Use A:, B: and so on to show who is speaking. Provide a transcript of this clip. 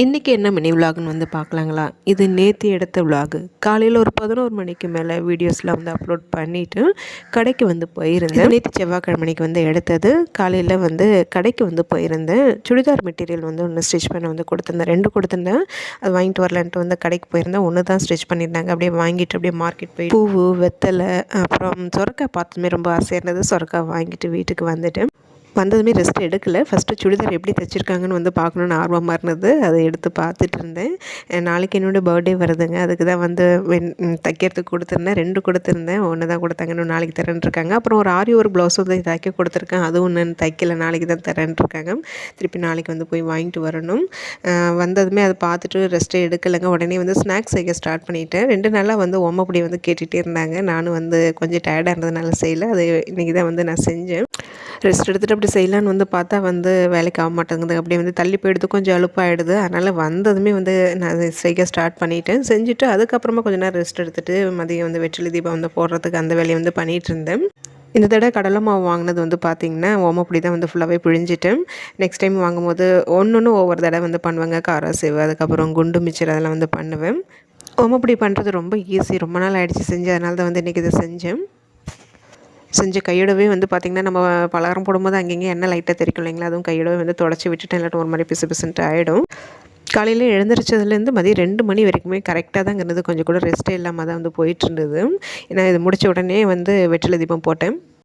A: இன்றைக்கி என்ன மினி விலாக்னு வந்து பார்க்கலாங்களா? இது நேற்று எடுத்த விலாகு. காலையில் ஒரு 11 மணிக்கு மேலே வீடியோஸ்லாம் வந்து அப்லோட் பண்ணிவிட்டு கடைக்கு வந்து போயிருந்தேன். நேற்று செவ்வாய்க்கிழமைக்கு வந்து எடுத்தது. காலையில் வந்து கடைக்கு வந்து போயிருந்தேன். சுடிதார் மெட்டீரியல் வந்து ஒன்று ஸ்டிச் பண்ண வந்து கொடுத்துருந்தேன். 2 கொடுத்துருந்தேன். அது வாங்கிட்டு வரலான்ட்டு வந்து கடைக்கு போயிருந்தேன். ஒன்று தான் ஸ்டிச் பண்ணியிருந்தாங்க. அப்படியே வாங்கிட்டு அப்படியே மார்க்கெட் போய் பூவு, வெத்தலை, அப்புறம் சொரக்காய் பார்த்ததுமே ரொம்ப ஆசையாக இருந்தது. சொரக்காய் வாங்கிட்டு வீட்டுக்கு வந்துட்டேன். வந்ததுமே ரெஸ்ட் எடுக்கலை. ஃபஸ்ட்டு சுடிதார் எப்படி தைச்சிருக்காங்கன்னு வந்து பார்க்கணுன்னு ஆர்வமாக இருந்தது. அதை எடுத்து பார்த்துட்டு இருந்தேன். நாளைக்கு என்னோடய பர்த்டே வருதுங்க. அதுக்கு தான் வந்து தைக்கிறதுக்கு கொடுத்துருந்தேன். 2 கொடுத்துருந்தேன். 1 தான் கொடுத்தாங்க. இன்னும் நாளைக்கு தரேன்ருக்காங்க. அப்புறம் ஒரு ஆரி ஒர்க் ப்ளவுஸும் வந்து தைக்க கொடுத்துருக்கேன். அதுவும் இன்னும் தைக்கல. நாளைக்கு தான் தரேன்ருக்காங்க. திருப்பி நாளைக்கு வந்து போய் வாங்கிட்டு வரணும். வந்ததுமே அதை பார்த்துட்டு ரெஸ்ட்டே எடுக்கலைங்க. உடனே வந்து ஸ்நாக்ஸ் செய்ய ஸ்டார்ட் பண்ணிட்டேன். 2 நாளாக வந்து ஓமப்பொடி வந்து கேட்டுகிட்டே இருந்தாங்க. நானும் வந்து கொஞ்சம் டயர்டாக இருந்ததுனால செய்யலை. அது இன்றைக்கி தான் வந்து நான் செஞ்சேன். ரெஸ்ட் எடுத்துகிட்டு அப்படி செய்யலான்னு வந்து பார்த்தா வந்து வேலைக்கு ஆக மாட்டேங்குது. அப்படியே வந்து தள்ளி போயிடுது, கொஞ்சம் அலுப்பாயிடுது. அதனால் வந்ததுமே வந்து நான் செய்ய ஸ்டார்ட் பண்ணிட்டேன். செஞ்சுட்டு அதுக்கப்புறமா கொஞ்சம் நேரம் ரெஸ்ட் எடுத்துகிட்டு மதியம் வந்து வெற்றிலை தீபம் வந்து போடுறதுக்கு அந்த வேலையை வந்து பண்ணிகிட்டு இருந்தேன். இந்த தடவை கடலை மாவு வாங்கினது வந்து பார்த்திங்கன்னா ஓமப்பொடி தான் வந்து ஃபுல்லாகவே பிழிஞ்சிட்டேன். நெக்ஸ்ட் டைம் வாங்கும்போது ஒன்று ஒவ்வொரு தடவை வந்து பண்ணுவேங்க. கார சேவு, அதுக்கப்புறம் குண்டு மிச்சர் அதெல்லாம் வந்து பண்ணுவேன். ஓமப்பொடி பண்ணுறது ரொம்ப ஈஸி. ரொம்ப நாள் ஆகிடுச்சி செஞ்சு. அதனால தான் வந்து இன்றைக்கி இதை செஞ்ச கையோடவே வந்து பார்த்திங்கன்னா நம்ம பலகாரம் போடும்போது அங்கங்கே எண்ணெய் லைட்டாக தெரிக்கும் இல்லைங்களா? அதுவும் கையோடவே வந்து தொடச்சி விட்டுட்டு இல்லாட்டும் ஒரு மாதிரி பிசு பிசுன்ட்டு ஆகிடும். காலையில் எழுந்திரிச்சதுலேருந்து மதியம் 2 மணி வரைக்குமே கரெக்டாக தாங்க இருந்தது. கொஞ்சம் கூட ரெஸ்ட்டே இல்லாமல் தான் வந்து போயிட்டுருந்தது. ஏன்னா இது முடித்த உடனே வந்து வெற்றிலை தீபம் போட்டேன்.